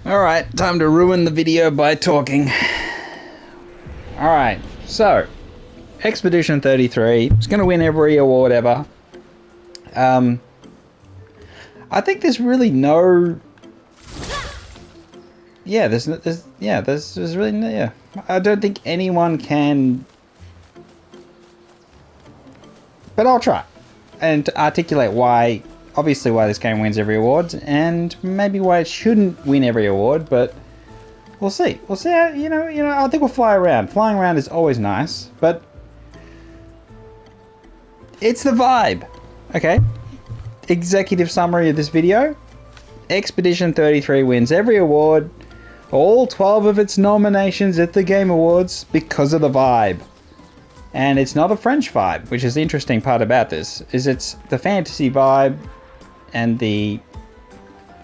Alright, time to ruin the video by talking. Alright, so Expedition 33 is going to win every award ever. I think there's really no... there's really no... I don't think anyone can... But I'll try and articulate why... Obviously why this game wins every award, and maybe why it shouldn't win every award, but we'll see. We'll see how, you know, I think we'll fly around. Flying around is always nice, but it's the vibe. Okay? Executive summary of this video. Expedition 33 wins every award, all 12 of its nominations at the Game Awards because of the vibe. And it's not a French vibe, which is the interesting part about this, is it's the fantasy vibe and the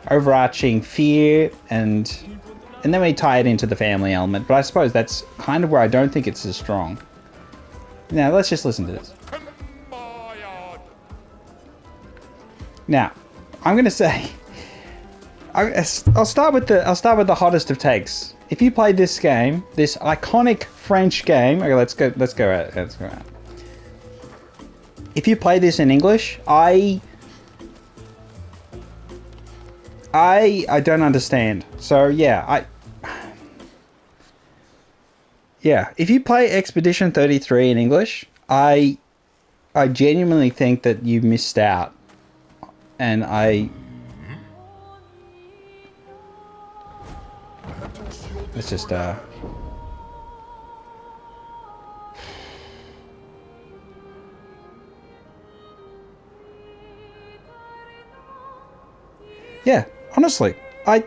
overarching fear, and then we tie it into the family element. But I suppose that's kind of where I don't think it's as strong. Now let's just listen to this. Now, I'm gonna say, I'll start with the hottest of takes. If you played this game, this iconic French game, okay, let's go out. If you play this in English, I don't understand. So yeah, if you play Expedition 33 in English, I genuinely think that you missed out. And let's just yeah, honestly, I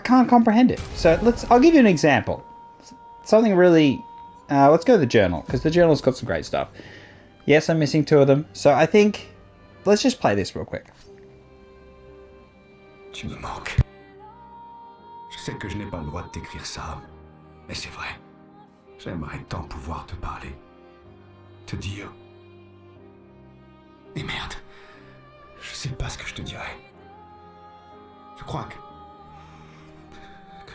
can't comprehend it. So I'll give you an example. Something really, let's go to the journal, because the journal's got some great stuff. Yes, I'm missing 2 of them. So I think, let's just play this real quick. Tu me manques. Je sais que je n'ai pas le droit de t'écrire ça, mais c'est vrai. J'aimerais tant pouvoir te parler. Te dire... Mais merde, je sais pas ce que je te dirais. Je crois que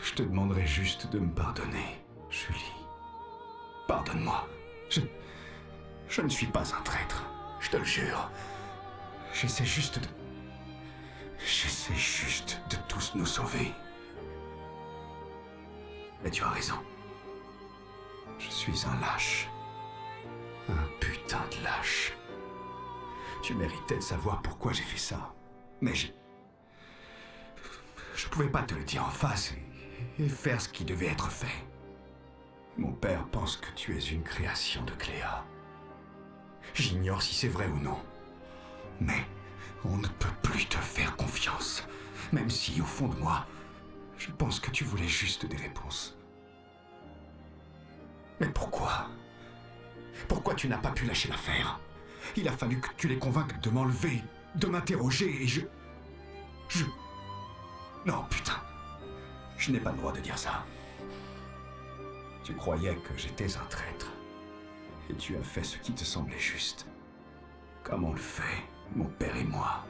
je te demanderai juste de me pardonner, Julie. Pardonne-moi. Je ne suis pas un traître, je te le jure. J'essaie juste de tous nous sauver. Mais tu as raison. Je suis un lâche. Un putain de lâche. Tu méritais de savoir pourquoi j'ai fait ça. Mais je pouvais pas te le dire en face et faire ce qui devait être fait. Mon père pense que tu es une création de Cléa. J'ignore si c'est vrai ou non. Mais on ne peut plus te faire confiance. Même si, au fond de moi, je pense que tu voulais juste des réponses. Mais pourquoi? Pourquoi tu n'as pas pu lâcher l'affaire? Il a fallu que tu les convainques de m'enlever, de m'interroger, et je... Non, putain. Je n'ai pas le droit de dire ça. Tu croyais que j'étais un traître. Et tu as fait ce qui te semblait juste. Comme on le fait, mon père et moi.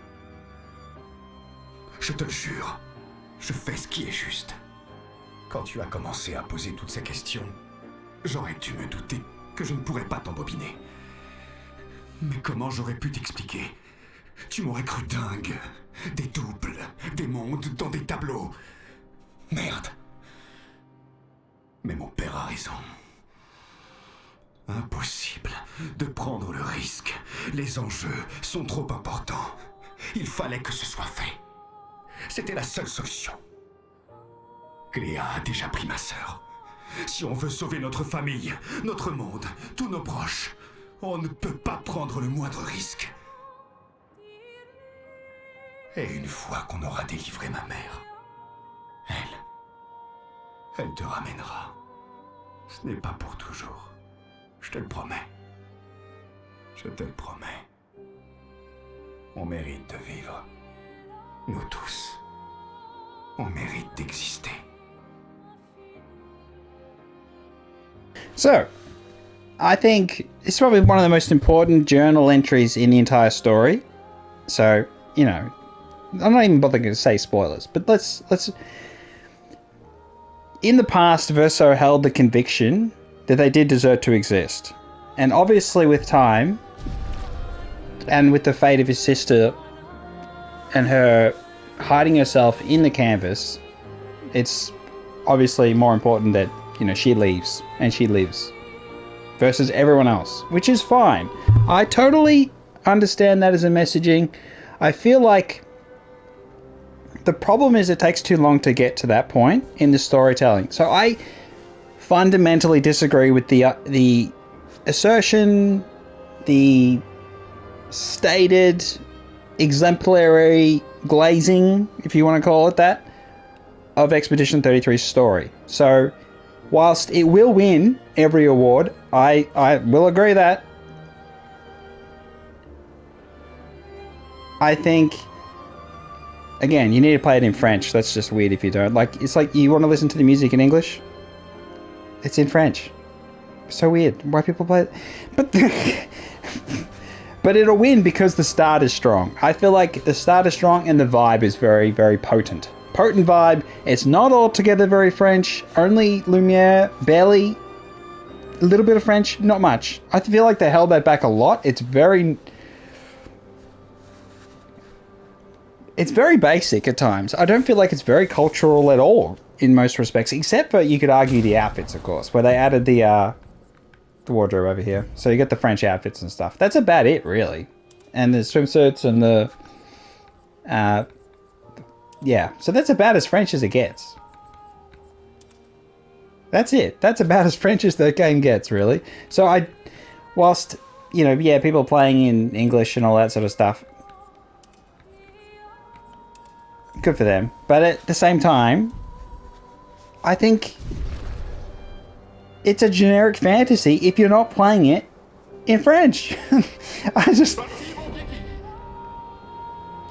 Je te le jure, je fais ce qui est juste. Quand tu as commencé à poser toutes ces questions, j'aurais dû me douter que je ne pourrais pas t'embobiner. Mais comment j'aurais pu t'expliquer? Tu m'aurais cru dingue. Des doubles, des mondes dans des tableaux. Merde. Mais mon père a raison. Impossible de prendre le risque. Les enjeux sont trop importants. Il fallait que ce soit fait. C'était la seule solution. Cléa a déjà pris ma sœur. Si on veut sauver notre famille, notre monde, tous nos proches, on ne peut pas prendre le moindre risque. Et une fois qu'on aura délivré ma mère, elle te ramènera. Ce n'est pas pour toujours. Je te le promets. Je te le promets. On mérite de vivre. Nous tous. On mérite d'exister. So, I think it's probably one of the most important journal entries in the entire story. So, you know, I'm not even bothering to say spoilers, but let's in the past, Verso held the conviction that they did deserve to exist. And obviously with time, and with the fate of his sister and her hiding herself in the canvas, it's obviously more important that, you know, she leaves and she lives versus everyone else, which is fine. I totally understand that as a messaging. I feel like the problem is it takes too long to get to that point in the storytelling. So I fundamentally disagree with the assertion, the stated exemplary glazing, if you want to call it that, of Expedition 33's story. So whilst it will win every award, I will agree that I think, again, you need to play it in French. That's just weird if you don't. Like, it's like you want to listen to the music in English. It's in French. So weird. Why people play it? But but it'll win because the start is strong. I feel like the start is strong and the vibe is very, very potent. Potent vibe. It's not altogether very French. Only Lumiere, barely. A little bit of French, not much. I feel like they held that back a lot. It's very basic at times. I don't feel like it's very cultural at all in most respects, except for, you could argue, the outfits, of course, where they added the wardrobe over here. So you get the French outfits and stuff. That's about it, really. And the swimsuits and the... yeah, so that's about as French as it gets. That's it. That's about as French as the game gets, really. So whilst, you know, yeah, people playing in English and all that sort of stuff, good for them. But at the same time, I think it's a generic fantasy if you're not playing it in French.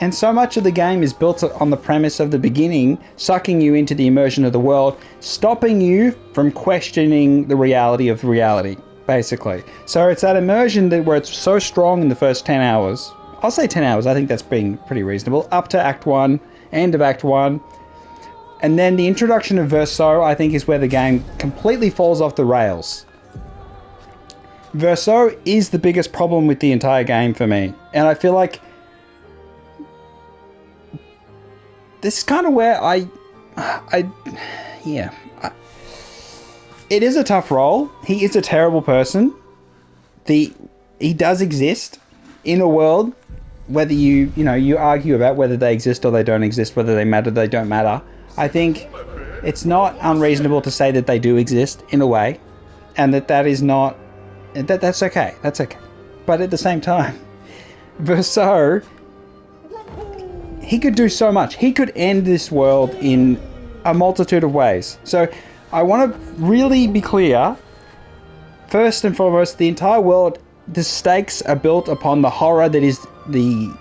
And so much of the game is built on the premise of the beginning, sucking you into the immersion of the world, stopping you from questioning the reality of reality, basically. So it's that immersion where it's so strong in the first 10 hours. I'll say 10 hours, I think that's being pretty reasonable. Up to Act 1, end of Act 1. And then the introduction of Verso, I think, is where the game completely falls off the rails. Verso is the biggest problem with the entire game for me. And I feel like this is kind of where it is a tough role. He is a terrible person. He does exist in a world, whether you argue about whether they exist or they don't exist, whether they matter, they don't matter. I think it's not unreasonable to say that they do exist in a way, and that's okay. That's okay. But at the same time, Verso, he could do so much. He could end this world in a multitude of ways. So I want to really be clear. First and foremost, the entire world, the stakes are built upon the horror that is the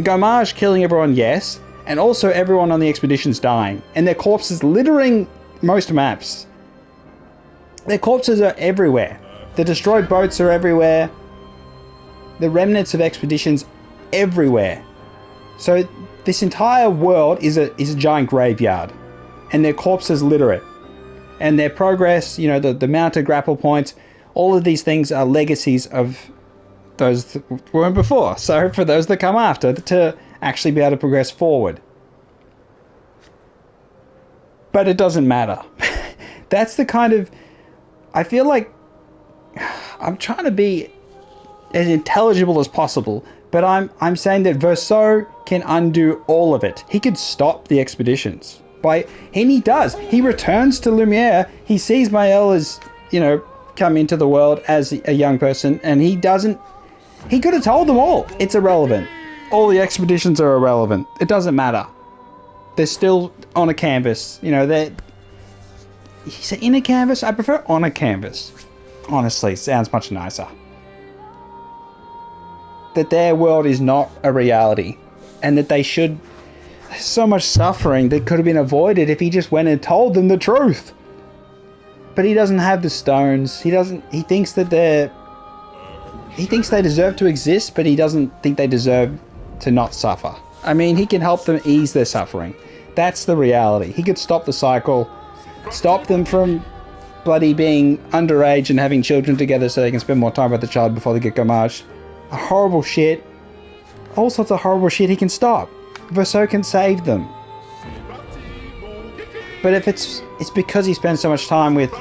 Gomage killing everyone, yes, and also everyone on the expedition's dying, and their corpses littering most maps. Their corpses are everywhere. The destroyed boats are everywhere. The remnants of expeditions everywhere. So this entire world is a giant graveyard, and their corpses litter it. And their progress, you know, the mounted grapple points, all of these things are legacies of those that weren't before. So for those that come after, to actually be able to progress forward. But it doesn't matter. That's the kind of... I feel like I'm trying to be as intelligible as possible, but I'm saying that Verso can undo all of it. He could stop the expeditions. And he does. He returns to Lumiere. He sees Mael as, you know, come into the world as a young person, and he doesn't... He could have told them all. It's irrelevant. All the expeditions are irrelevant. It doesn't matter. They're still on a canvas. You know, they're... He said in a canvas? I prefer on a canvas. Honestly, sounds much nicer. That their world is not a reality, and that they should... There's so much suffering that could have been avoided if he just went and told them the truth. But he doesn't have the stones. He thinks that he thinks they deserve to exist, but he doesn't think they deserve to not suffer. I mean, he can help them ease their suffering. That's the reality. He could stop the cycle. Stop them from bloody being underage and having children together so they can spend more time with the child before they get gommaged. Horrible shit. All sorts of horrible shit he can stop. Verso can save them. But if it's because he spends so much time with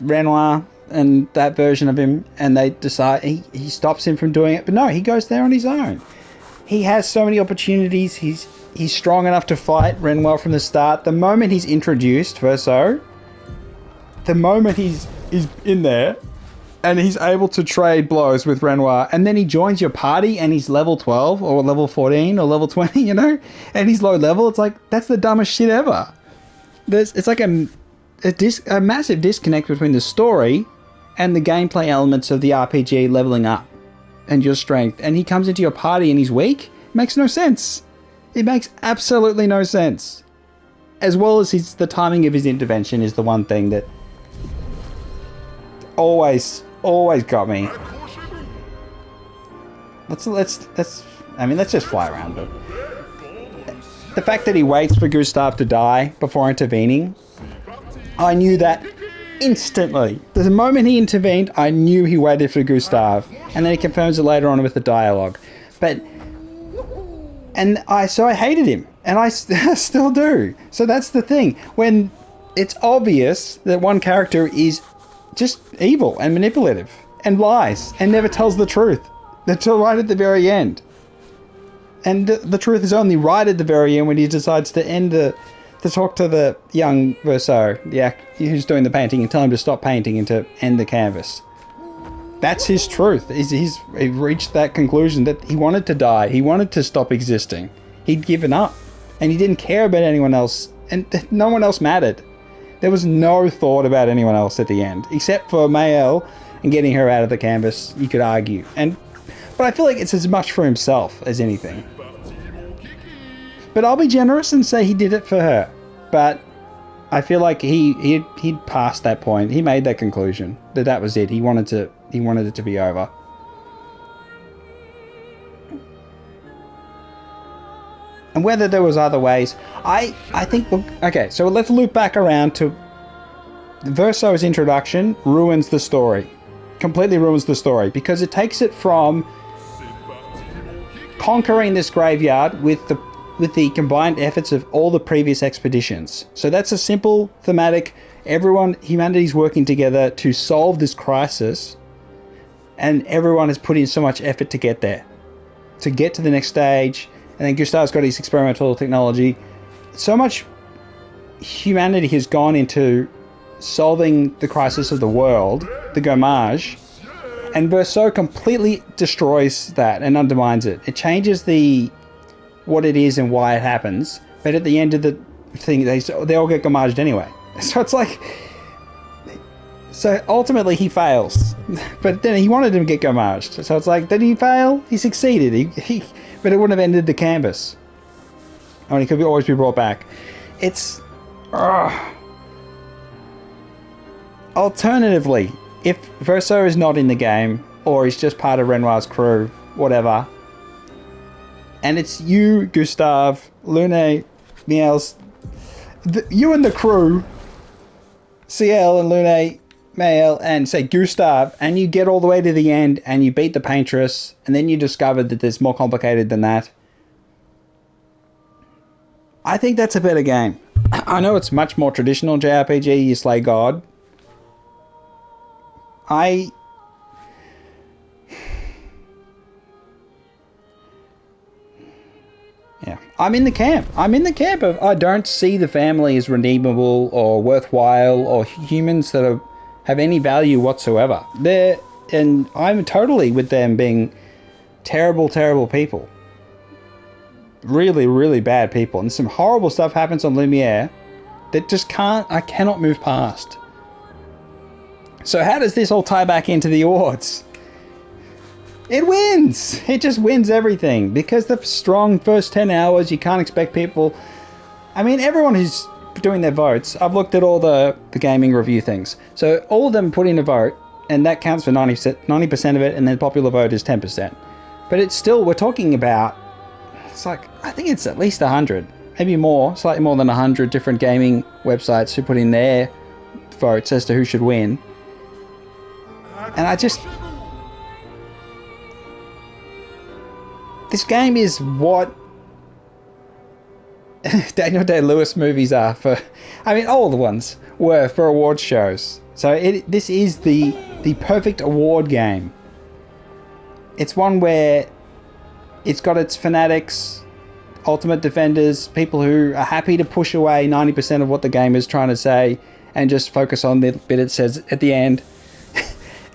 Renoir and that version of him, and they decide he stops him from doing it. But no, he goes there on his own. He has so many opportunities. He's strong enough to fight Renoir from the start. The moment he's introduced, Verso, the moment he's in there, and he's able to trade blows with Renoir, and then he joins your party and he's level 12 or level 14 or level 20, you know, and he's low level. It's like, that's the dumbest shit ever. It's like a massive disconnect between the story and the gameplay elements of the RPG leveling up and your strength. And he comes into your party and he's weak. It makes no sense. It makes absolutely no sense. As well as the timing of his intervention is the one thing that always got me. Let's just fly around it. The fact that he waits for Gustav to die before intervening, I knew that instantly. The moment he intervened, I knew he waited for Gustav, and then he confirms it later on with the dialogue. So I hated him, and I still do. So that's the thing. When it's obvious that one character is just evil and manipulative and lies and never tells the truth until right at the very end. And the truth is only right at the very end when he decides to talk to the young Verso, who's doing the painting, and tell him to stop painting and to end the canvas. That's his truth. He reached that conclusion that he wanted to die. He wanted to stop existing. He'd given up. And he didn't care about anyone else. And no one else mattered. There was no thought about anyone else at the end, except for Maëlle and getting her out of the canvas, you could argue. But I feel like it's as much for himself as anything. But I'll be generous and say he did it for her. But I feel like he'd passed that point. He made that conclusion that was it. He wanted it to be over. And whether there was other ways, I think, okay, so let's loop back around to Verso's introduction ruins the story. Completely ruins the story, because it takes it from conquering this graveyard with the combined efforts of all the previous expeditions. So that's a simple thematic, humanity's working together to solve this crisis, and everyone has put in so much effort to get there, to get to the next stage. And then Gustav's got his experimental technology. So much humanity has gone into solving the crisis of the world, the gommage, and Verso completely destroys that and undermines it. It changes what it is and why it happens, but at the end of the thing, they all get gommaged anyway. So it's like, so ultimately he fails, but then he wanted him to get gommaged. So it's like, did he fail? He succeeded. But it wouldn't have ended the canvas. I mean, he could always be brought back. It's... Alternatively, if Verso is not in the game, or he's just part of Renoir's crew, whatever, and it's you, Gustav, Lune, Miels, you and the crew, CL and Lune, Maëlle, and say Gustav, and you get all the way to the end and you beat the paintress, and then you discover that it's more complicated than that. I think that's a better game. I know it's much more traditional JRPG, you slay God. I'm in the camp of I don't see the family as redeemable or worthwhile or humans that have any value whatsoever. And I'm totally with them being terrible, terrible people. Really, really bad people. And some horrible stuff happens on Lumiere that I cannot move past. So how does this all tie back into the awards? It wins! It just wins everything. Because the strong first 10 hours, you can't expect people... I mean, everyone who's doing their votes, I've looked at all the gaming review things. So all of them put in a vote, and that counts for 90% of it, and then popular vote is 10%. But it's still, we're talking about... It's like, I think it's at least 100. maybe more, slightly more than 100 different gaming websites who put in their votes as to who should win. And I just... This game is what Daniel Day-Lewis movies are for... I mean, all the ones were for award shows. So this is the perfect award game. It's one where it's got its fanatics, ultimate defenders, people who are happy to push away 90% of what the game is trying to say and just focus on the bit it says at the end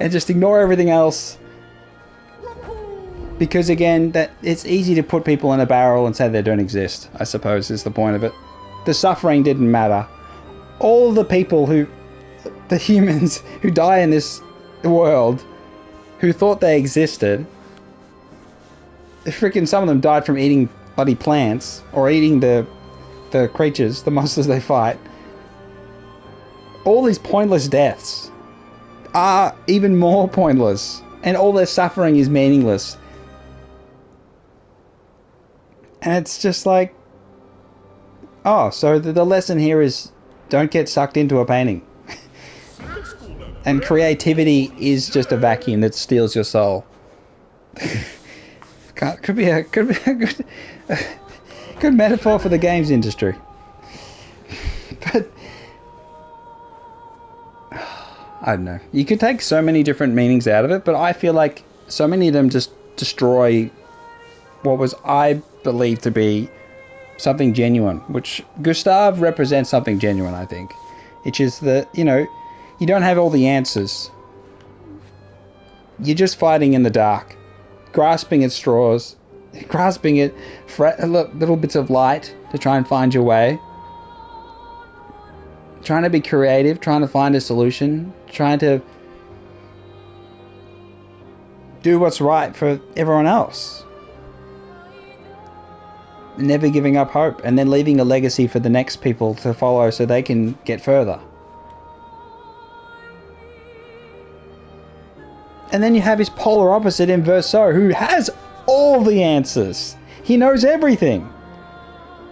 and just ignore everything else. Because again, that it's easy to put people in a barrel and say they don't exist, I suppose is the point of it. The suffering didn't matter. All the people the humans who die in this world, who thought they existed, freaking some of them died from eating bloody plants or eating the creatures, the monsters they fight. All these pointless deaths are even more pointless, and all their suffering is meaningless. And it's just like, oh, so the lesson here is don't get sucked into a painting. And creativity is just a vacuum that steals your soul. Could be a good metaphor for the games industry. But I don't know. You could take so many different meanings out of it, but I feel like so many of them just destroy what was, I believe, to be something genuine, which Gustav represents something genuine, I think. It's just that, you know, you don't have all the answers. You're just fighting in the dark, grasping at straws, grasping at little bits of light to try and find your way. Trying to be creative, trying to find a solution, trying to do what's right for everyone else. Never giving up hope, and then leaving a legacy for the next people to follow so they can get further. And then you have his polar opposite in Verso, who has all the answers. He knows everything.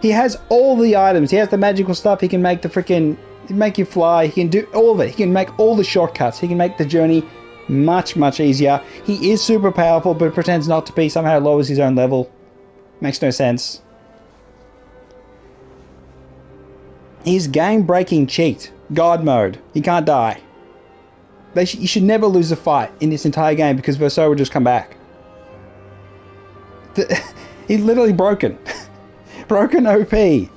He has all the items. He has the magical stuff. He can make the freaking... make you fly. He can do all of it. He can make all the shortcuts. He can make the journey much, much easier. He is super powerful, but pretends not to be. Somehow lowers his own level. Makes no sense. He's game-breaking cheat. God mode. He can't die. You should never lose a fight in this entire game because Verso would just come back. He's literally broken. Broken OP. It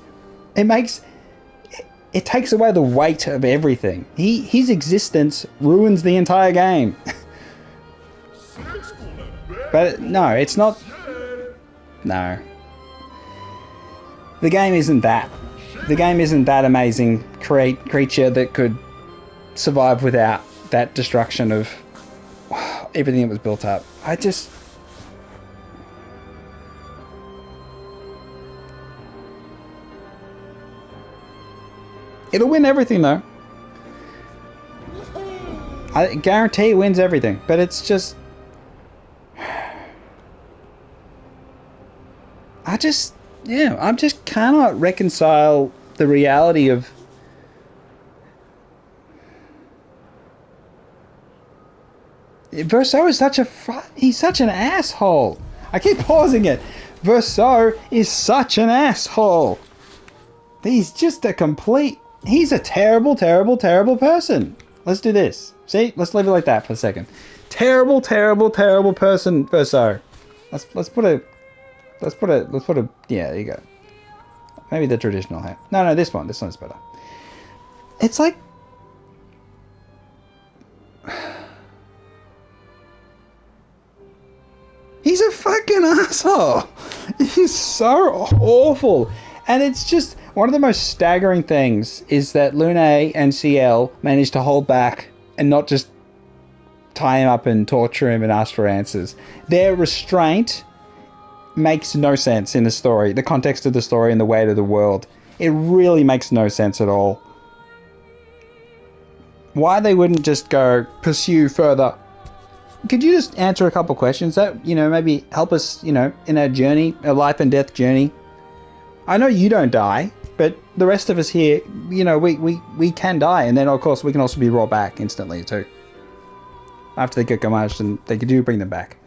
takes away the weight of everything. His existence ruins the entire game. But no, it's not... No. The game isn't that. The game isn't that amazing creature that could survive without that destruction of everything that was built up. It'll win everything though. I guarantee it wins everything, but it's just... I just cannot reconcile the reality of... Verso is he's such an asshole. I keep pausing it. Verso is such an asshole. He's just a complete... He's a terrible, terrible, terrible person. Let's do this. See? Let's leave it like that for a second. Terrible, terrible, terrible person, Verso. Let's put a... Yeah, there you go. Maybe the traditional hat. No, this one. This one's better. It's like... He's a fucking asshole. He's so awful. And it's just... One of the most staggering things is that Lune and CL managed to hold back and not just tie him up and torture him and ask for answers. Their restraint makes no sense in the story, the context of the story and the weight of the world. It really makes no sense at all. Why they wouldn't just go pursue further. Could you just answer a couple questions that, maybe help us, in our journey, our life and death journey? I know you don't die, but the rest of us here, you know, we can die, and then of course we can also be brought back instantly too. After they get gommaged, and they do bring them back.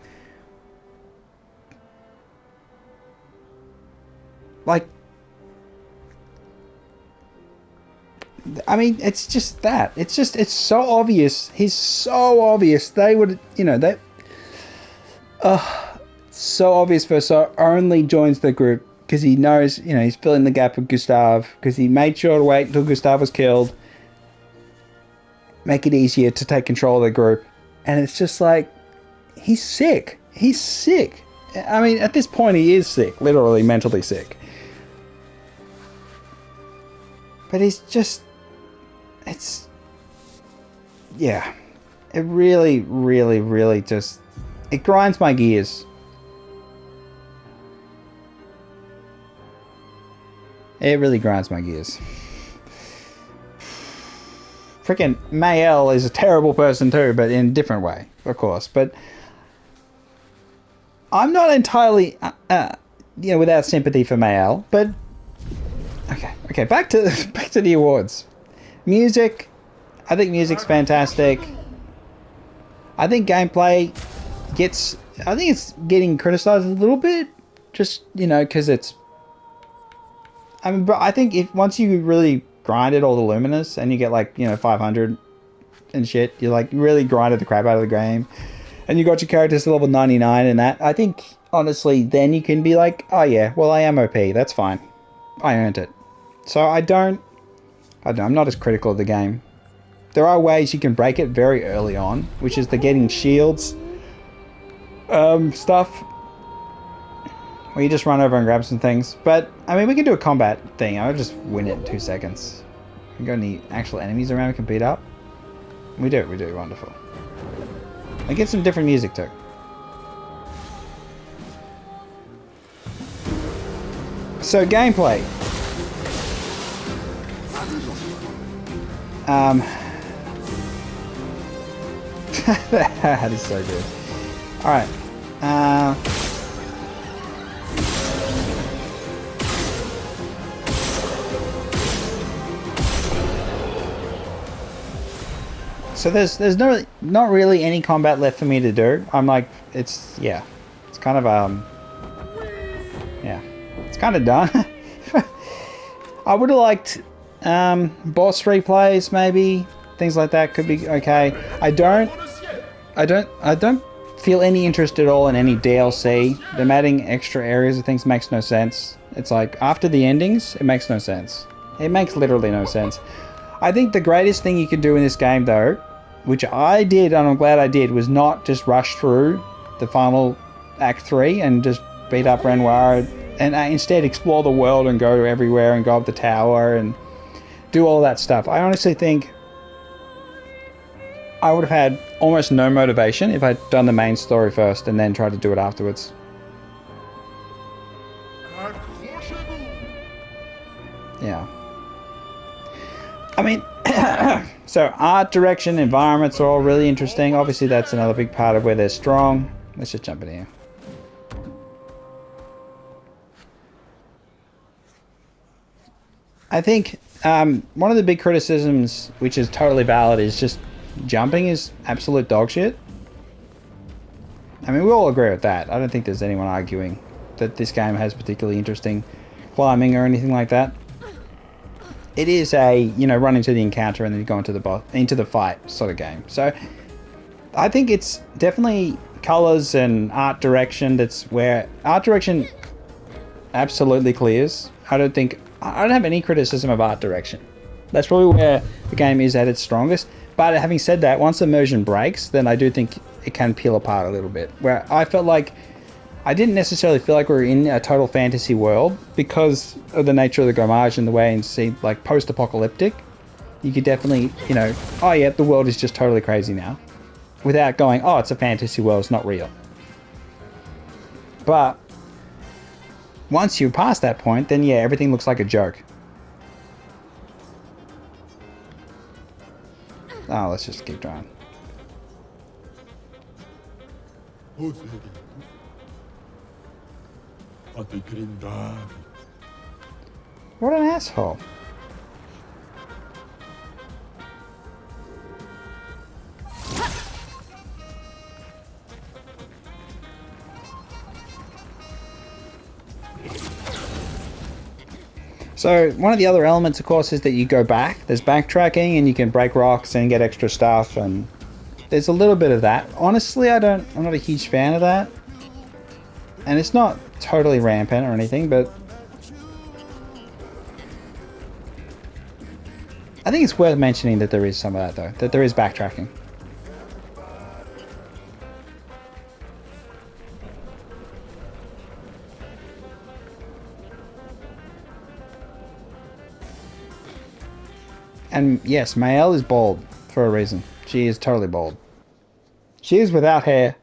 Like, I mean, it's just that. It's so obvious. He's so obvious. They would, you know, that. So obvious. Verso only joins the group because he knows, you know, he's filling the gap with Gustav because he made sure to wait until Gustav was killed. Make it easier to take control of the group. And it's just like, he's sick. He's sick. I mean, at this point, he is sick. Literally, mentally sick. But he's just... It's... Yeah. It really, really, really just... It grinds my gears. It really grinds my gears. Freaking Mayel is a terrible person too, but in a different way, of course. But I'm not entirely, you know, without sympathy for Mayel. But okay, back to the awards. Music, I think music's fantastic. I think gameplay gets, I think it's getting criticized a little bit, just, you know, because it's. I mean, but I think if once you really grinded all the Luminous and you get like, you know, 500 and shit, you like really grinded the crap out of the game, and you got your characters to level 99 and that, I think honestly then you can be like, oh yeah, well I am OP, that's fine, I earned it. So I don't know, I'm not as critical of the game. There are ways you can break it very early on, which is the getting shields stuff, where you just run over and grab some things. But, I mean, we can do a combat thing. I'll just win it in 2 seconds. We got any actual enemies around we can beat up? We do, wonderful. And get some different music too. So, gameplay. That is so good. Alright. So there's not really any combat left for me to do. I'm like, it's kind of it's kind of done. I would have liked boss replays, maybe things like that could be okay. I don't feel any interest at all in any DLC. Them adding extra areas of things makes no sense. It's like after the endings, it makes no sense. It makes literally no sense. I think the greatest thing you can do in this game, though, which I did, and I'm glad I did, was not just rush through the final Act 3 and just beat up Renoir, and instead explore the world and go everywhere and go up the tower and do all that stuff. I honestly think I would have had almost no motivation if I'd done the main story first and then tried to do it afterwards. Yeah. I mean, so art direction, environments are all really interesting. Obviously, that's another big part of where they're strong. Let's just jump in here. I think one of the big criticisms, which is totally valid, is just jumping is absolute dog shit. I mean, we all agree with that. I don't think there's anyone arguing that this game has particularly interesting climbing or anything like that. It is a, you know, run into the encounter and then you go into the fight sort of game. So I think it's definitely colors and art direction. That's where art direction absolutely clears. I don't have any criticism of art direction. That's probably where the game is at its strongest. But having said that, once immersion breaks, then I do think it can peel apart a little bit. Where I felt like I didn't necessarily feel like we were in a total fantasy world because of the nature of the gommage and the way and see like post-apocalyptic. You could definitely, you know, oh yeah, the world is just totally crazy now, without going, oh, it's a fantasy world, it's not real. But once you're past that point, then yeah, everything looks like a joke. Oh, let's just keep trying. What an asshole. So one of the other elements, of course, is that you go back. There's backtracking, and you can break rocks and get extra stuff, and there's a little bit of that. Honestly, I'm not a huge fan of that. And it's not totally rampant or anything, but I think it's worth mentioning that there is some of that, though. That there is backtracking. And yes, Mael is bald for a reason. She is totally bald. She is without hair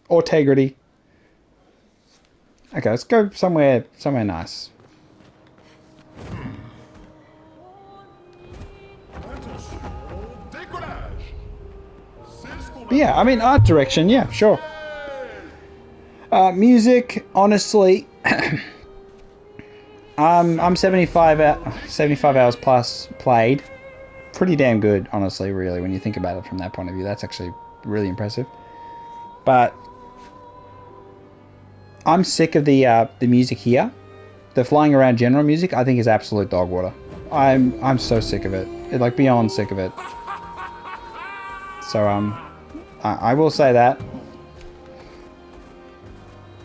or integrity. Okay, let's go somewhere nice. But yeah, I mean, art direction, yeah, sure. Music, honestly, I'm 75 hours plus played. Pretty damn good, honestly, really, when you think about it from that point of view. That's actually really impressive. But I'm sick of the music here. The flying around general music, I think, is absolute dog water. I'm so sick of it. Like, beyond sick of it. So I will say that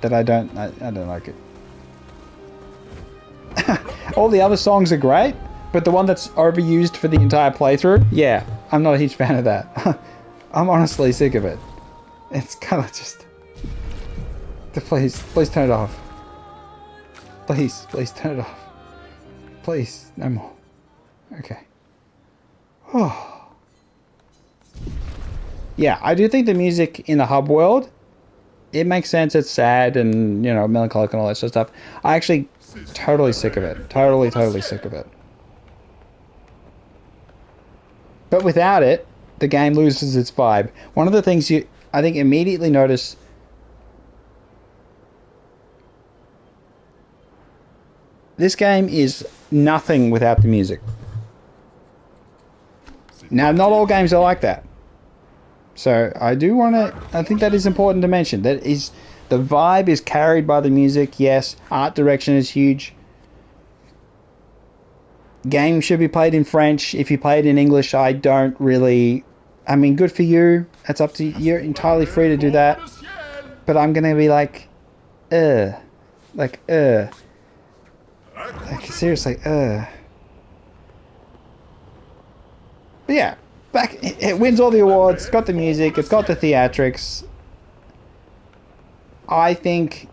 I don't like it. All the other songs are great, but the one that's overused for the entire playthrough, yeah, I'm not a huge fan of that. I'm honestly sick of it. It's kind of just... Please turn it off. Please turn it off. Please, no more. Okay. Oh. Yeah, I do think the music in the hub world, it makes sense. It's sad and, you know, melancholic and all that sort of stuff. I actually totally sick of it. Totally sick of it. But without it, the game loses its vibe. One of the things you, I think, immediately notice... This game is nothing without the music. Now, not all games are like that. So, I think that is important to mention. That is, the vibe is carried by the music, yes. Art direction is huge. Game should be played in French. If you play it in English, I don't really... I mean, good for you. That's up to you. You're entirely free to do that. But I'm going to be like... Like, seriously, But yeah, it wins all the awards, it's got the music, it's got the theatrics. I think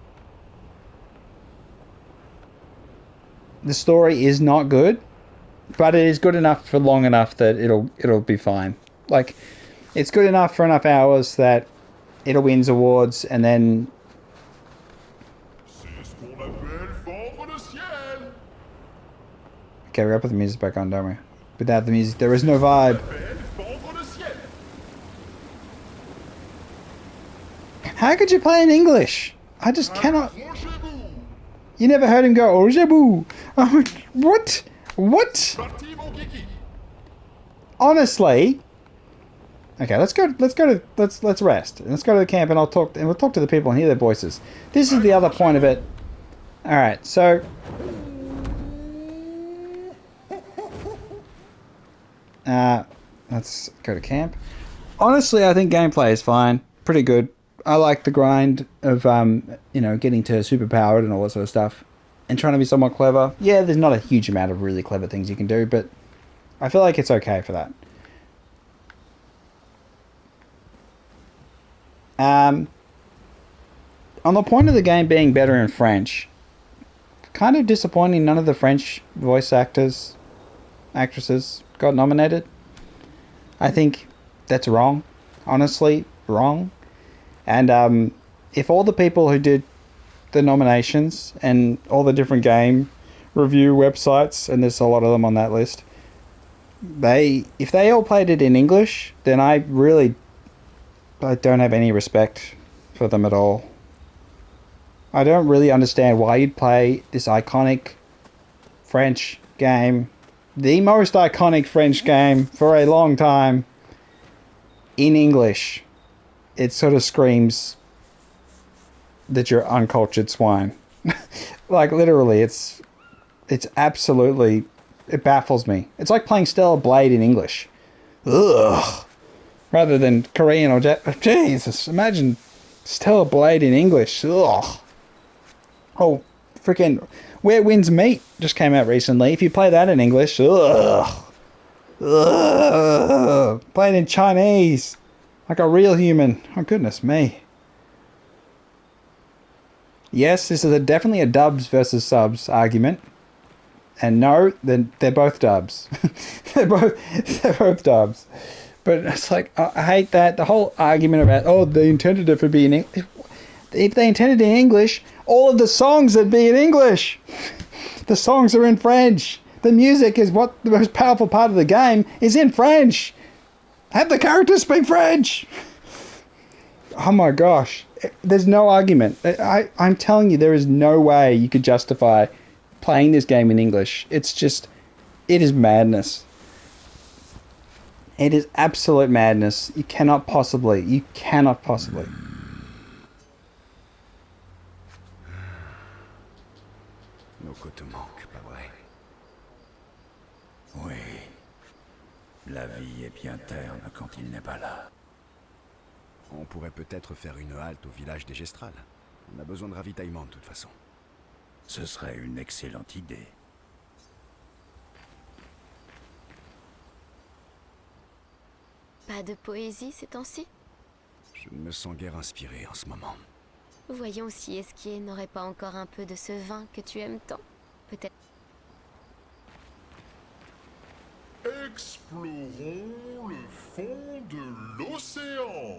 the story is not good, but it is good enough for long enough that it'll be fine. Like, it's good enough for enough hours that it'll win awards, and then... Okay, we gotta put the music back on, don't we? Without the music, there is no vibe. How could you play in English? I just cannot... You never heard him go, oh, jaboo. What? What? Honestly... Okay, let's rest. Let's go to the camp and we'll talk to the people and hear their voices. This is the other point of it. Alright, so... let's go to camp. Honestly, I think gameplay is fine. Pretty good. I like the grind of, you know, getting to superpowered and all that sort of stuff. And trying to be somewhat clever. Yeah, there's not a huge amount of really clever things you can do, but I feel like it's okay for that. On the point of the game being better in French, kind of disappointing none of the French voice actresses got nominated. I think that's wrong. Honestly, wrong. And if all the people who did the nominations and all the different game review websites, and there's a lot of them on that list, if they all played it in English, then I don't have any respect for them at all. I don't really understand why you'd play this iconic French game, the most iconic French game for a long time, in English, it sort of screams that you're uncultured swine. Like, literally, it's absolutely, it baffles me. It's like playing Stellar Blade in English. Ugh. Rather than Korean or Jesus, imagine Stellar Blade in English. Ugh. Oh, freaking Where Winds Meet just came out recently. If you play that in English, ugh. Ugh. Play it in Chinese. Like a real human. Oh, goodness me. Yes, this is definitely a dubs versus subs argument. And no, they're both dubs. they're both dubs. But it's like, I hate that. The whole argument about, oh, they intended it for being English. If they intended it in English, all of the songs would be in English. The songs are in French. The music is what the most powerful part of the game is in French. Have the characters speak French. Oh my gosh. There's no argument. I'm telling you, there is no way you could justify playing this game in English. It's just, it is madness. It is absolute madness. You cannot possibly. Nos côtes te manquent, pas vrai? Oui. La vie est bien terne quand il n'est pas là. On pourrait peut-être faire une halte au village des Gestrales. On a besoin de ravitaillement de toute façon. Ce serait une excellente idée. Pas de poésie ces temps-ci? Je ne me sens guère inspiré en ce moment. Voyons si Esquier n'aurait pas encore un peu de ce vin que tu aimes tant. Peut-être. Explorons le fond de l'océan.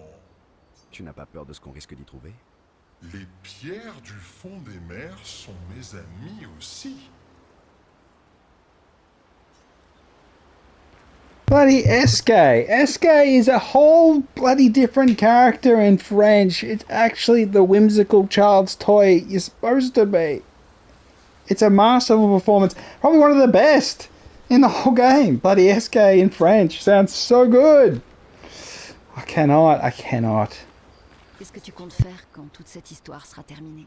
Tu n'as pas peur de ce qu'on risque d'y trouver? Les pierres du fond des mers sont mes amis aussi. Bloody Esquay. Esquay is a whole bloody different character in French. It's actually the whimsical child's toy you're supposed to be. It's a masterful performance. Probably one of the best in the whole game. Bloody Esquay in French. Sounds so good. I cannot. Qu'est-ce que tu comptes faire quand toute cette histoire sera terminée?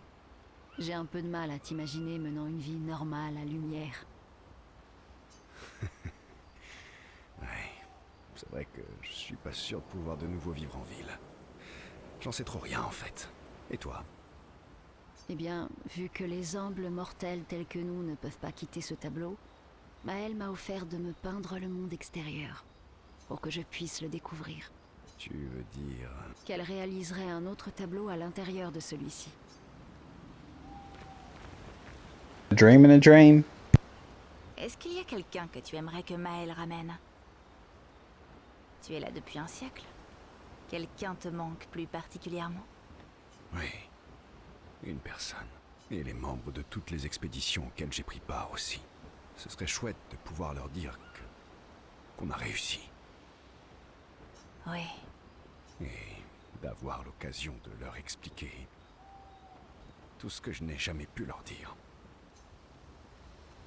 J'ai un peu de mal à t'imaginer menant une vie normale à Lumière. Ouais, c'est vrai que je suis pas sûr de pouvoir de nouveau vivre en ville. J'en sais trop rien en fait. Et toi? Eh bien, vu que les humbles mortels tels que nous ne peuvent pas quitter ce tableau, Maëlle m'a offert de me peindre le monde extérieur, pour que je puisse le découvrir. Tu veux dire... Qu'elle réaliserait un autre tableau à l'intérieur de celui-ci. A dream in a dream. Est-ce qu'il y a quelqu'un que tu aimerais que Maëlle ramène? Tu es là depuis un siècle. Quelqu'un te manque plus particulièrement? Oui, une personne. Et les membres de toutes les expéditions auxquelles j'ai pris part aussi. Ce serait chouette de pouvoir leur dire qu'on a réussi. Oui. Et d'avoir l'occasion de leur expliquer tout ce que je n'ai jamais pu leur dire.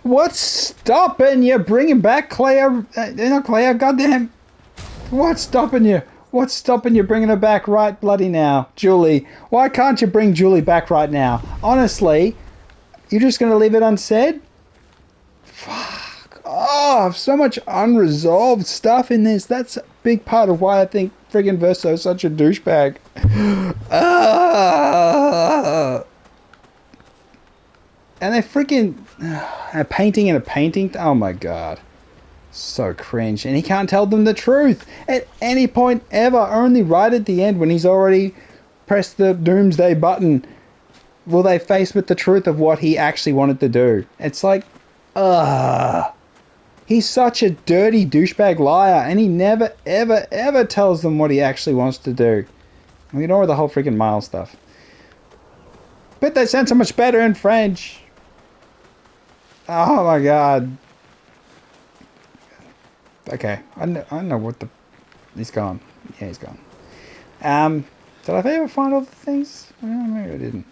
What's stopping you bringing back Claire? Not Claire, goddamn. What's stopping you? What's stopping you bringing her back right bloody now? Julie. Why can't you bring Julie back right now? Honestly, you're just going to leave it unsaid? Fuck. Oh, so much unresolved stuff in this. That's a big part of why I think friggin' Verso is such a douchebag. And they're freaking a painting in a painting. Oh my god. So cringe. And he can't tell them the truth at any point ever. Only right at the end when he's already pressed the doomsday button will they face with the truth of what he actually wanted to do. It's like, he's such a dirty douchebag liar, and he never, ever, ever tells them what he actually wants to do. We ignore the whole freaking Miles stuff. But they sound so much better in French. Oh my god. Okay, I know what the... He's gone. Yeah, he's gone. Did I ever find all the things? Well, maybe I didn't.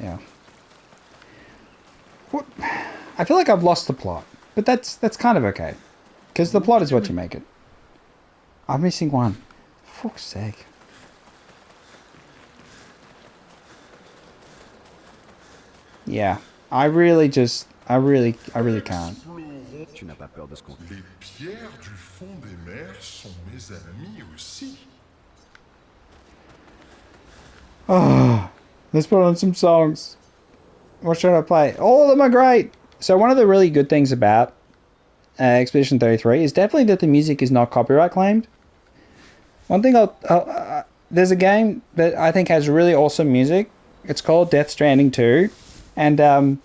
Yeah. I feel like I've lost the plot, but that's kind of okay, because the plot is what you make it. I'm missing one. For fuck's sake. Yeah, I really can't. Tu n'as pas peur de ce qu'on... Les pierres du fond des mers sont mes amis aussi. Oh, let's put on some songs. What should I play? All of them are great. So one of the really good things about Expedition 33 is definitely that the music is not copyright claimed. One thing there's a game that I think has really awesome music. It's called Death Stranding 2, and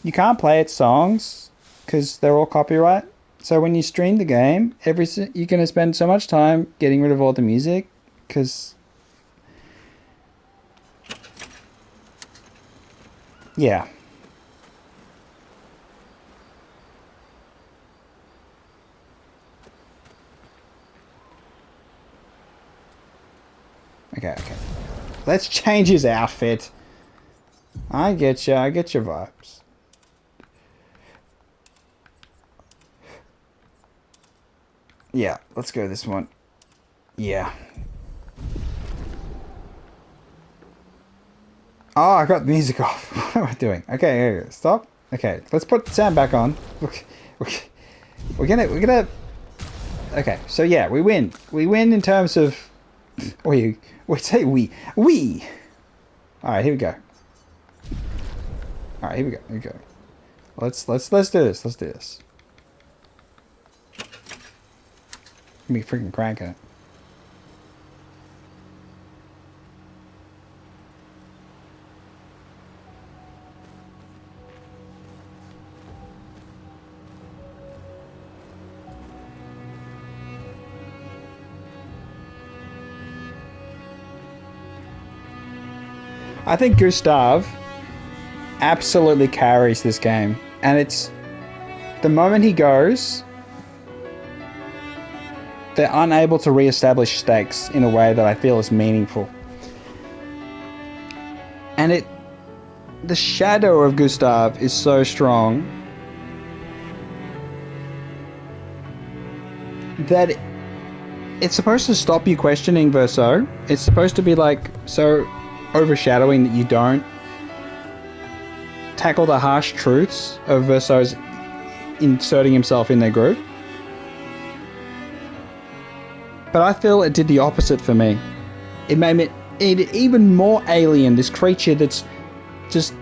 you can't play its songs because they're all copyright. So when you stream the game, you're going to spend so much time getting rid of all the music because... Yeah. Okay. Let's change his outfit. I get your vibes. Yeah, let's go this one. Yeah. Oh, I got the music off. What am I doing? Okay, stop. Okay, let's put the sound back on. We're gonna. Okay, so yeah, we win. We win in terms of. We say we. All right, here we go. All right, here we go. Let's do this. Let's do this. Me freaking cranking it. I think Gustav absolutely carries this game, and it's the moment he goes, they're unable to re-establish stakes in a way that I feel is meaningful. And the shadow of Gustav is so strong that it's supposed to stop you questioning Verso. It's supposed to be like so overshadowing that you don't tackle the harsh truths of Verso's inserting himself in their group. But I feel it did the opposite for me. It made it even more alien, this creature that's just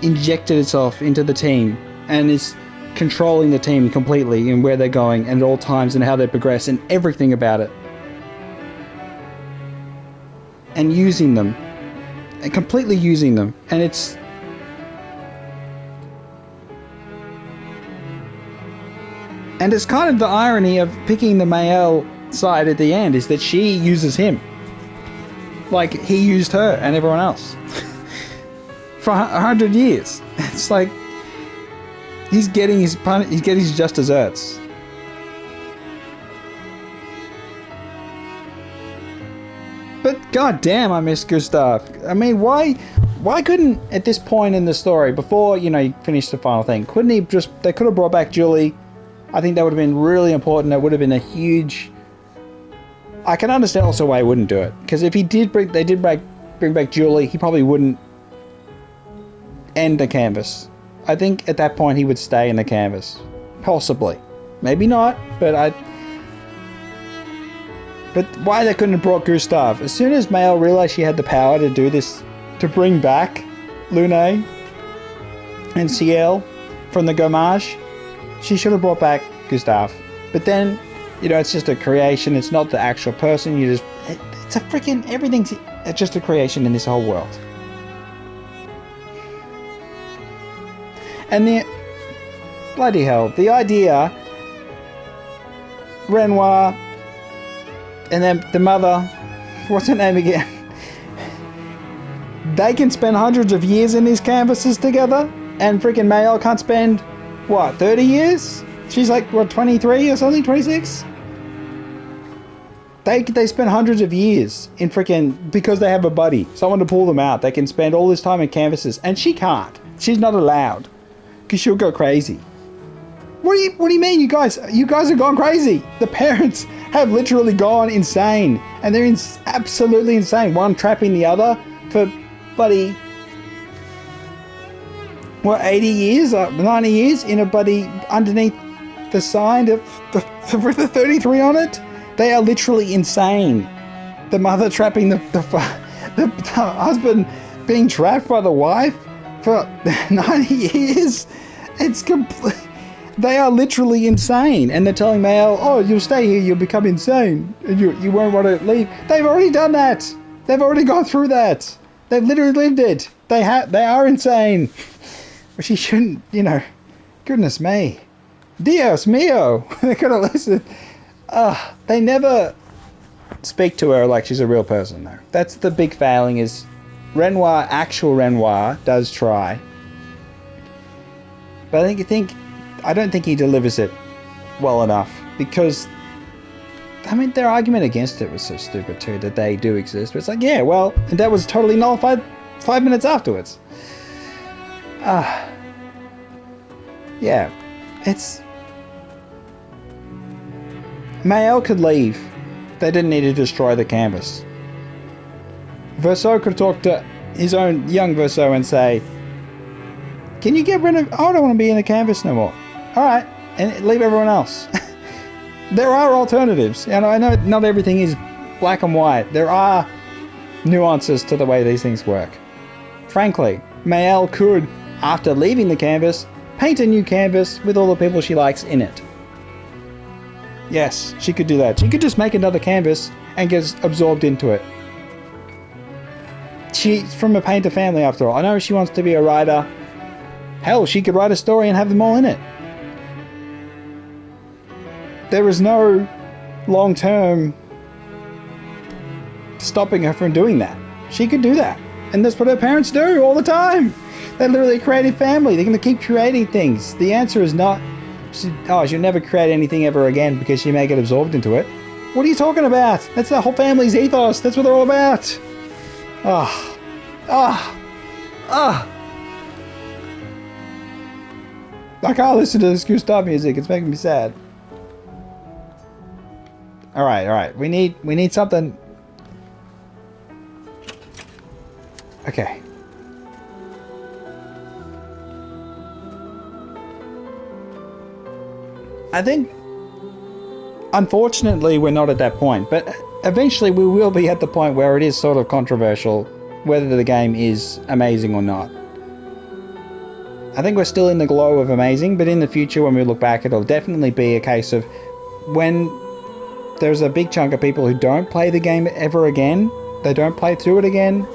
injected itself into the team and is controlling the team completely and where they're going and at all times and how they progress and everything about it. And using them. And completely using them. And it's... And it's kind of the irony of picking the Mael side at the end is that she uses him. Like he used her and everyone else. For 100 years. It's like... He's getting his just desserts. But goddamn, I miss Gustav. I mean, why couldn't at this point in the story, before you finish the final thing, couldn't he they could have brought back Julie? I think that would have been really important. That would have been a huge. I can understand also why he wouldn't do it, because if they did bring back Julie, he probably wouldn't end the canvas. I think at that point he would stay in the canvas, possibly, maybe not, but But why they couldn't have brought Gustav? As soon as Mael realized she had the power to do this, to bring back Lune and Ciel from the Gommage, she should have brought back Gustav. But then, it's just a creation. It's not the actual person. It's a freaking, everything's just a creation in this whole world. And bloody hell, the idea, Renoir, and then the mother, what's her name again? They can spend hundreds of years in these canvases together, and freaking Mael can't spend, 30 years? She's like, 23 or something, 26? They spend hundreds of years in freaking, because they have a buddy, someone to pull them out. They can spend all this time in canvases, and she can't. She's not allowed. because she'll go crazy. What do you mean, you guys have gone crazy? The parents have literally gone insane, and they're absolutely insane. One trapping the other for bloody, what, 80 years, 90 years in a bloody, underneath the sign with the 33 on it. They are literally insane. The mother trapping the husband being trapped by the wife for 90 years. It's complete. They are literally insane, and they're telling Mael, "Oh, you'll stay here. You'll become insane, and you won't want to leave." They've already done that. They've already gone through that. They've literally lived it. They are insane. But she shouldn't, Goodness me, Dios mío. They could have listened. They never speak to her like she's a real person, though. That's the big failing. Is actual Renoir does try, but I don't think he delivers it well enough, because their argument against it was so stupid too, that they do exist. But it's like, yeah, well, and that was totally nullified 5 minutes afterwards. Yeah, it's... Mael could leave. They didn't need to destroy the canvas. Verso could talk to his own young Verso and say, "Can you get rid of... I don't want to be in the canvas no more." Alright, and leave everyone else. There are alternatives. I know not everything is black and white. There are nuances to the way these things work. Frankly, Mael could, after leaving the canvas, paint a new canvas with all the people she likes in it. Yes, she could do that. She could just make another canvas and get absorbed into it. She's from a painter family, after all. I know she wants to be a writer. Hell, she could write a story and have them all in it. There is no long-term stopping her from doing that. She could do that. And that's what her parents do all the time. They're literally a creative family. They're going to keep creating things. The answer is not, she'll never create anything ever again because she may get absorbed into it. What are you talking about? That's the whole family's ethos. That's what they're all about. I can't listen to this Gustav music. It's making me sad. All right. We need something. Okay. I think, unfortunately, we're not at that point, but eventually we will be at the point where it is sort of controversial whether the game is amazing or not. I think we're still in the glow of amazing, but in the future when we look back, it'll definitely be a case of when there's a big chunk of people who don't play the game ever again, they don't play through it again,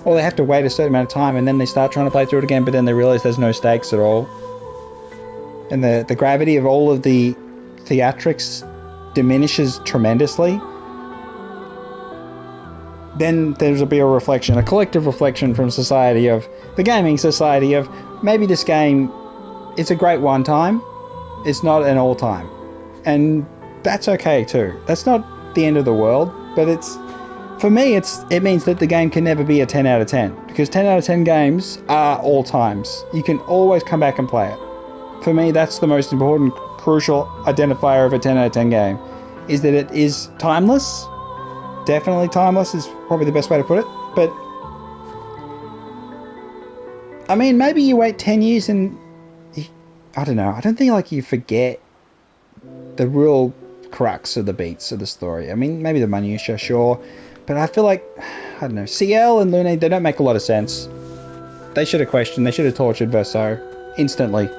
or they have to wait a certain amount of time and then they start trying to play through it again, but then they realize there's no stakes at all. And the gravity of all of the theatrics diminishes tremendously. Then there's a reflection, a collective reflection from society, of the gaming society, of maybe this game, it's a great one time, it's not an all time. And that's okay too. That's not the end of the world, but it's, for me, it means that the game can never be a 10 out of 10, because 10 out of 10 games are all times. You can always come back and play it. For me, that's the most important, crucial identifier of a 10 out of 10 game, is that it is timeless. Definitely timeless is probably the best way to put it. But, I mean, maybe you wait 10 years and, I don't know, I don't think you forget the real crux of the beats of the story. I mean, maybe the minutiae, sure, but I feel like, I don't know, CL and Lune, they don't make a lot of sense. They should have questioned, they should have tortured Verso instantly.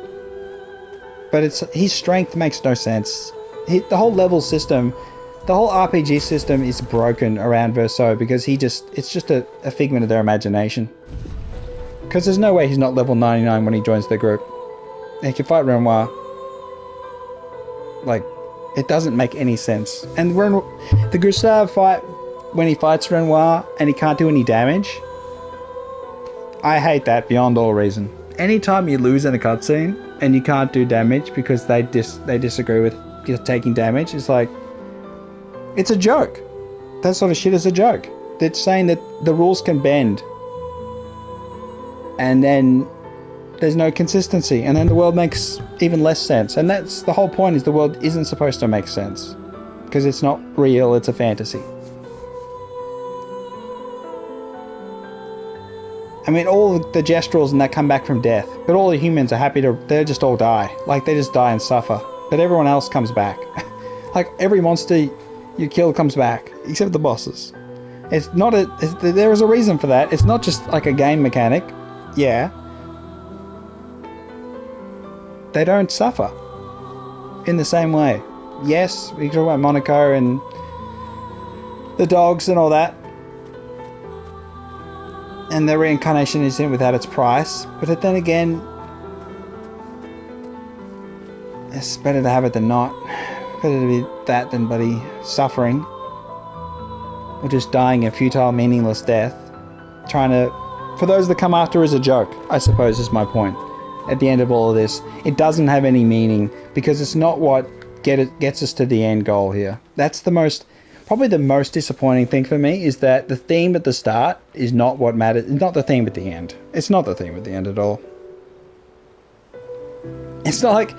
But his strength makes no sense. The whole level system, the whole RPG system is broken around Verso because it's just a figment of their imagination. Because there's no way he's not level 99 when he joins the group. He can fight Renoir. It doesn't make any sense. And the Gustave fight, when he fights Renoir and he can't do any damage, I hate that beyond all reason. Anytime you lose in a cutscene and you can't do damage because they disagree with you taking damage, it's like, it's a joke. That sort of shit is a joke. It's saying that the rules can bend, and then there's no consistency, and then the world makes even less sense. And that's the whole point, is the world isn't supposed to make sense. Because it's not real, it's a fantasy. I mean, all the Gestrels and that come back from death, but all the humans are happy to, they just all die. Like, they just die and suffer. But everyone else comes back. Like, every monster you kill comes back, except the bosses. It's not there is a reason for that. It's not just like a game mechanic. Yeah. They don't suffer in the same way. Yes, we talk about Monaco and the dogs and all that. And the reincarnation isn't without its price. But then again, it's better to have it than not. Better to be that than bloody suffering. Or just dying a futile, meaningless death. Trying to... For those that come after is a joke, I suppose is my point. At the end of all of this, it doesn't have any meaning because it's not what gets us to the end goal here. That's the most... Probably the most disappointing thing for me is that the theme at the start is not what matters. It's not the theme at the end. It's not the theme at the end at all. It's not like...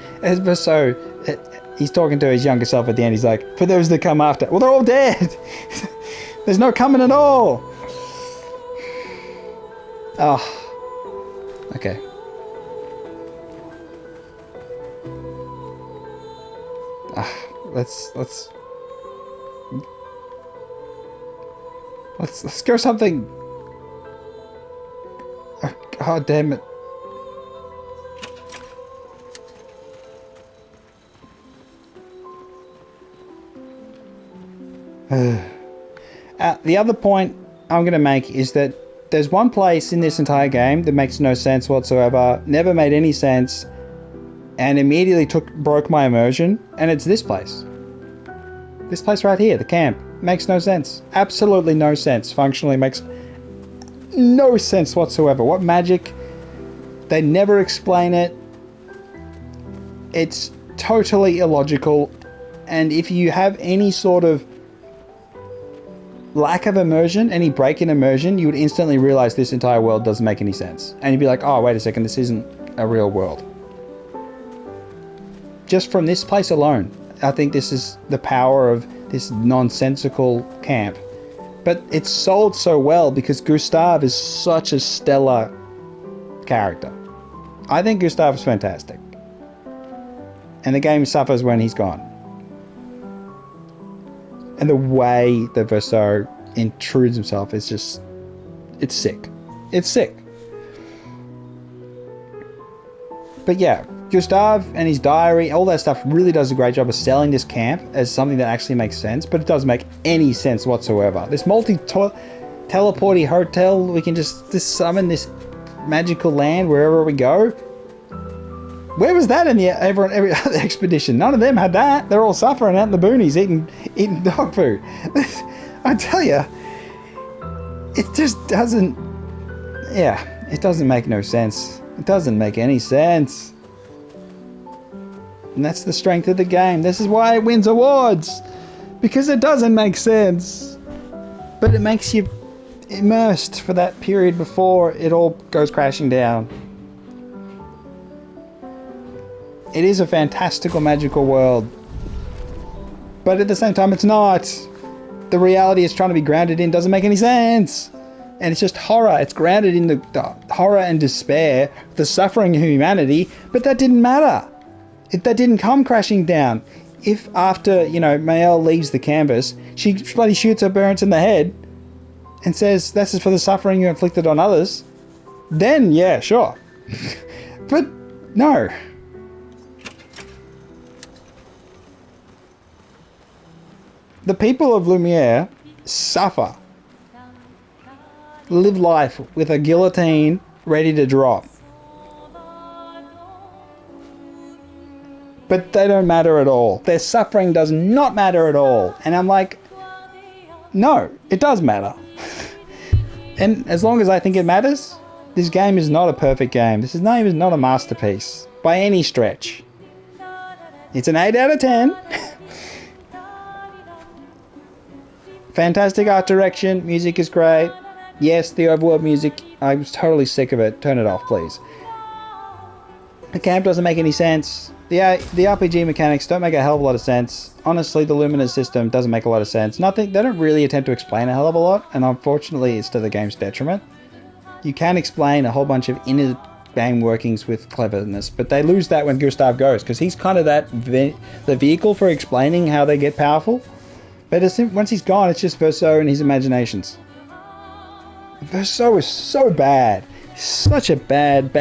he's talking to his younger self at the end. He's like, for those that come after... Well, they're all dead! There's no coming at all! Oh. Okay. Let's go something. Oh, God damn it. The other point I'm going to make is that there's one place in this entire game that makes no sense whatsoever, never made any sense, and immediately broke my immersion, and it's this place. This place right here, the camp. Makes no sense. Absolutely no sense. Functionally makes no sense whatsoever. What magic? They never explain it. It's totally illogical, and if you have any sort of lack of immersion, any break in immersion, you would instantly realize this entire world doesn't make any sense. And you'd be like, oh, wait a second, this isn't a real world. Just from this place alone, I think this is the power of this nonsensical camp. But it's sold so well because Gustav is such a stellar character. I think Gustav is fantastic. And the game suffers when he's gone. And the way that Verso intrudes himself is just... It's sick. It's sick. But yeah, Gustav and his diary, all that stuff really does a great job of selling this camp as something that actually makes sense, but it doesn't make any sense whatsoever. This teleporty hotel, we can just summon this magical land wherever we go. Where was that in every other expedition? None of them had that. They're all suffering out in the boonies, eating dog food. I tell you, it just doesn't... Yeah, it doesn't make no sense. It doesn't make any sense. And that's the strength of the game. This is why it wins awards. Because it doesn't make sense. But it makes you immersed for that period before it all goes crashing down. It is a fantastical, magical world. But at the same time, it's not. The reality it's trying to be grounded in doesn't make any sense. And it's just horror. It's grounded in the horror and despair, the suffering of humanity. But that didn't matter. That didn't come crashing down. If after, Mael leaves the canvas, she bloody shoots her parents in the head and says, this is for the suffering you inflicted on others, then yeah, sure. But no. The people of Lumiere suffer. Live life with a guillotine ready to drop. But they don't matter at all. Their suffering does not matter at all. And I'm like, no, it does matter. And as long as I think it matters, this game is not a perfect game. This is not a masterpiece by any stretch. It's an 8 out of 10. Fantastic art direction. Music is great. Yes, the overworld music, I was totally sick of it. Turn it off, please. The camp doesn't make any sense. The RPG mechanics don't make a hell of a lot of sense. Honestly, the Luminous system doesn't make a lot of sense. Nothing. They don't really attempt to explain a hell of a lot, and unfortunately, it's to the game's detriment. You can explain a whole bunch of inner game workings with cleverness, but they lose that when Gustav goes, because he's kind of the vehicle for explaining how they get powerful. But once he's gone, it's just Verso and his imaginations. Verso is so bad. Such a bad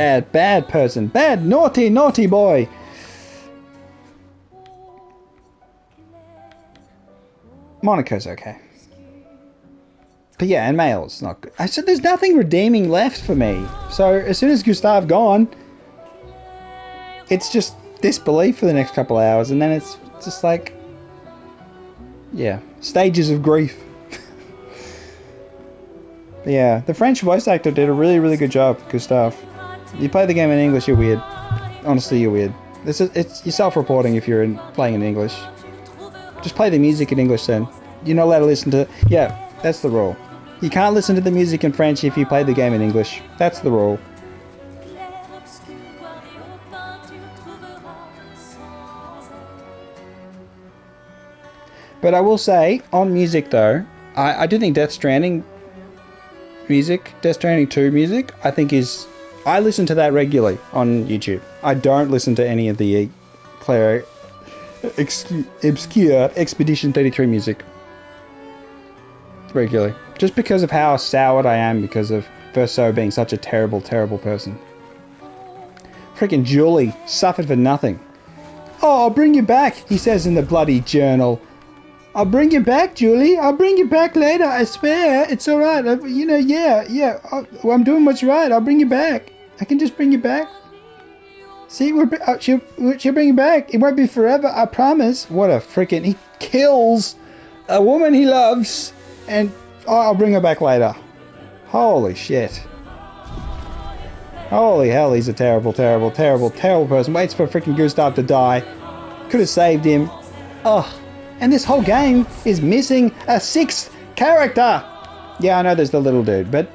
person. Bad, naughty boy. Monaco's okay. But yeah, and Male's not good. I said there's nothing redeeming left for me. So as soon as Gustav gone, it's just disbelief for the next couple of hours, and then it's just like, yeah, stages of grief. But yeah, the French voice actor did a really good job, Gustav. You play the game in English, you're weird. Honestly, you're weird. You're self-reporting if you're playing in English. Just play the music in English then. You're not allowed to listen to... Yeah, that's the rule. You can't listen to the music in French if you play the game in English. That's the rule. But I will say, on music though, I do think Death Stranding music, Death Stranding 2 music, I think is... I listen to that regularly on YouTube. I don't listen to any of the obscure Expedition 33 music regularly. Just because of how soured I am because of Verso being such a terrible person. Freaking Julie suffered for nothing. Oh, I'll bring you back, he says in the bloody journal. I'll bring you back, Julie. I'll bring you back later. I swear. It's all right. Yeah. I'm doing what's right. I'll bring you back. I can just bring you back. See, she'll bring you back. It won't be forever. I promise. What a freaking... He kills a woman he loves, and I'll bring her back later. Holy shit. Holy hell, he's a terrible person. Waits for freaking Gustav to die. Could have saved him. Ugh. And this whole game is missing a 6th character. Yeah, I know there's the little dude, but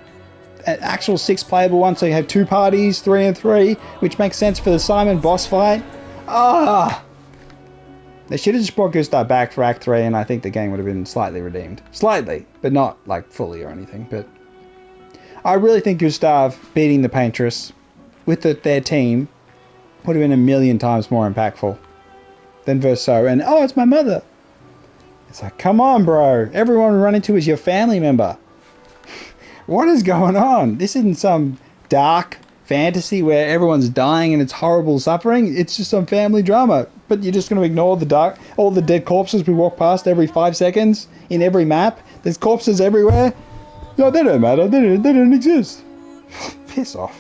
an actual 6 playable one, so you have 2 parties, 3 and 3, which makes sense for the Simon boss fight. Ah! They should have just brought Gustav back for Act 3, and I think the game would have been slightly redeemed. Slightly, but not like fully or anything. But I really think Gustav beating the Paintress with their team would have been a million times more impactful than Verso. And, oh, it's my mother. It's like, come on, bro. Everyone we run into is your family member. What is going on? This isn't some dark fantasy where everyone's dying and it's horrible suffering. It's just some family drama. But you're just going to ignore all the dead corpses we walk past every 5 seconds in every map. There's corpses everywhere. No, they don't matter. They don't exist. Piss off.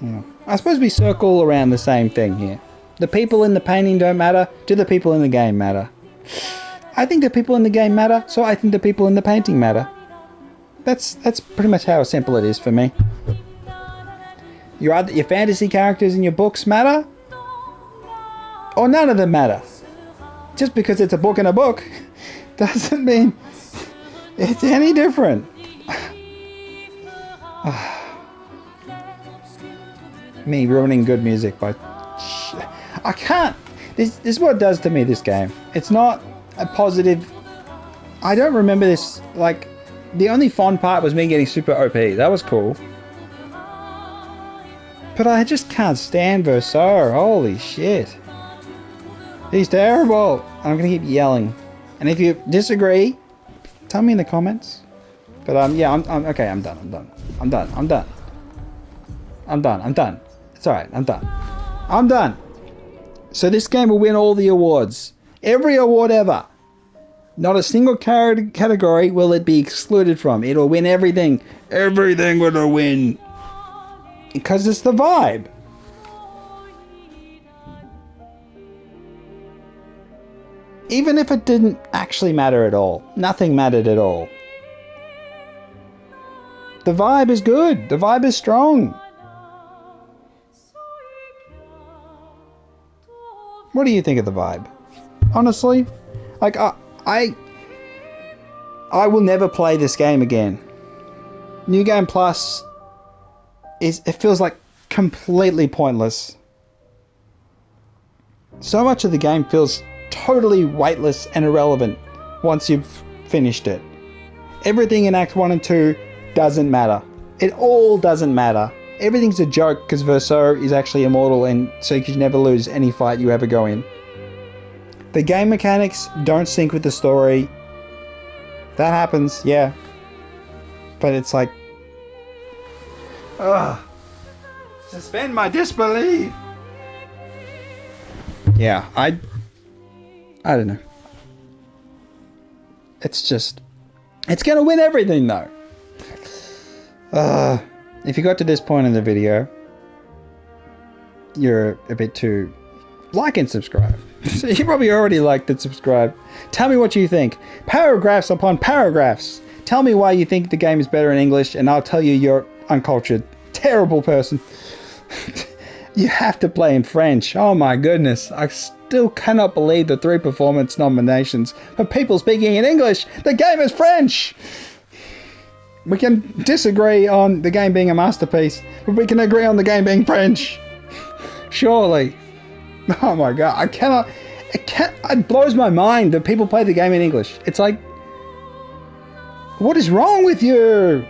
Yeah. I suppose we circle around the same thing here. The people in the painting don't matter. Do the people in the game matter? I think the people in the game matter, so I think the people in the painting matter. That's pretty much how simple it is for me. Your fantasy characters in your books matter, or none of them matter. Just because it's a book in a book doesn't mean it's any different. Me ruining good music by... I can't... This is what it does to me, this game. It's not a positive... I don't remember this, like... The only fun part was me getting super OP. That was cool. But I just can't stand Verso. Holy shit. He's terrible. I'm gonna keep yelling. And if you disagree, tell me in the comments. But yeah, I'm okay, I'm done. It's alright, I'm done. So this game will win all the awards. Every award ever. Not a single category will it be excluded from. It'll win everything. Everything will win. Because it's the vibe. Even if it didn't actually matter at all. Nothing mattered at all. The vibe is good. The vibe is strong. What do you think of the vibe? Honestly, like I will never play this game again. New Game Plus it feels like completely pointless. So much of the game feels totally weightless and irrelevant once you've finished it. Everything in Act 1 and 2 doesn't matter. It all doesn't matter. Everything's a joke because Verso is actually immortal and so you can never lose any fight you ever go in. The game mechanics don't sync with the story. That happens, yeah. But it's like... ugh. Suspend my disbelief! Yeah, I don't know. It's just... it's gonna win everything though. If you got to this point in the video, you're a bit too... like and subscribe. So you probably already liked and subscribed. Tell me what you think. Paragraphs upon paragraphs. Tell me why you think the game is better in English and I'll tell you you're uncultured. Terrible person. You have to play in French. Oh my goodness. I still cannot believe the 3 performance nominations for people speaking in English. The game is French. We can disagree on the game being a masterpiece, but we can agree on the game being French. Surely. Oh my god. It blows my mind that people play the game in English. It's like, what is wrong with you?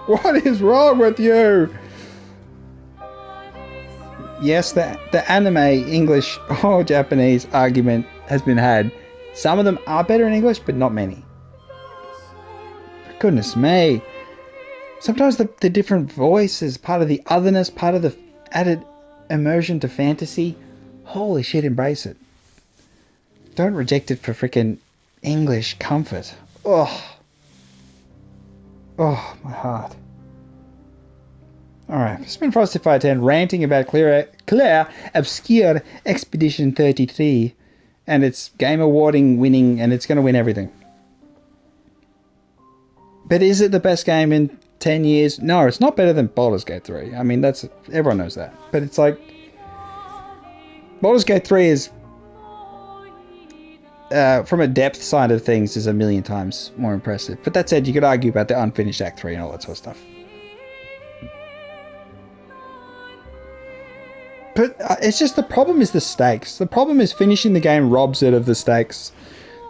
What is wrong with you? Yes, the anime English or Japanese argument has been had. Some of them are better in English, but not many. Goodness me. Sometimes the different voice is part of the otherness, part of the added immersion to fantasy. Holy shit, embrace it. Don't reject it for freaking English comfort. Oh. Oh, my heart. Alright, Spin Frosty 510 ranting about Claire Obscure Expedition 33 and it's game awarding winning and it's going to win everything. But is it the best game in 10 years? No, it's not better than Baldur's Gate 3. I mean, everyone knows that. But it's like Baldur's Gate 3 is from a depth side of things is a million times more impressive. But that said, you could argue about the unfinished Act 3 and all that sort of stuff. But it's just the problem is the stakes. The problem is finishing the game robs it of the stakes.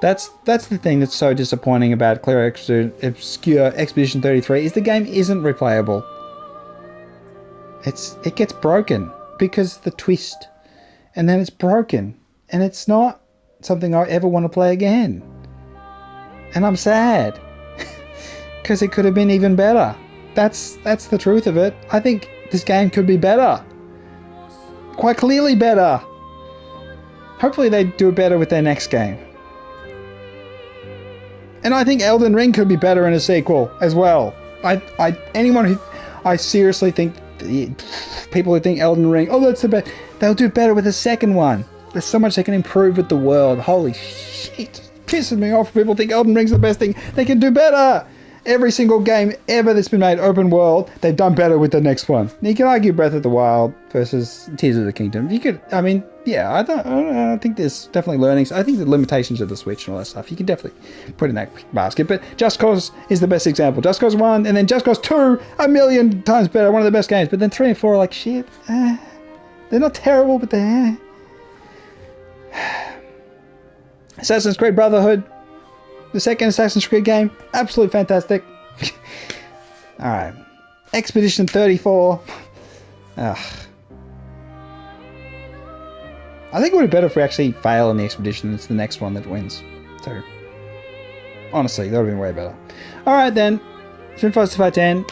That's the thing that's so disappointing about Clear Obscure Expedition 33 is the game isn't replayable. It gets broken because the twist, and then it's broken, and it's not something I ever want to play again. And I'm sad because it could have been even better. That's the truth of it. I think this game could be better. Quite clearly better. Hopefully they do better with their next game. And I think Elden Ring could be better in a sequel as well. I seriously think people who think Elden Ring, oh that's the best, they'll do better with a second one. There's so much they can improve with the world. Holy shit. Pisses me off. People think Elden Ring's the best thing. They can do better. Every single game ever that's been made open world, they've done better with the next one. You can argue Breath of the Wild versus Tears of the Kingdom. You could, I mean, yeah, I don't think there's definitely learnings. I think the limitations of the Switch and all that stuff, you can definitely put in that basket. But Just Cause is the best example. Just Cause 1 and then Just Cause 2, a million times better, one of the best games. But then 3 and 4 are like, shit, they're not terrible, but they're Assassin's Creed Brotherhood. The second Assassin's Creed game, absolutely fantastic. Alright. Expedition 34. Ugh. I think it would be better if we actually fail in the Expedition. It's the next one that wins. So, honestly, that would have been way better. Alright then. Spin Frosty 510.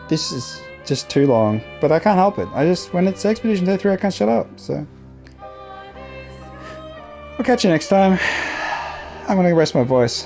This is just too long, but I can't help it. When it's Expedition 33, I can't shut up, so. We'll catch you next time. I'm gonna rest my voice.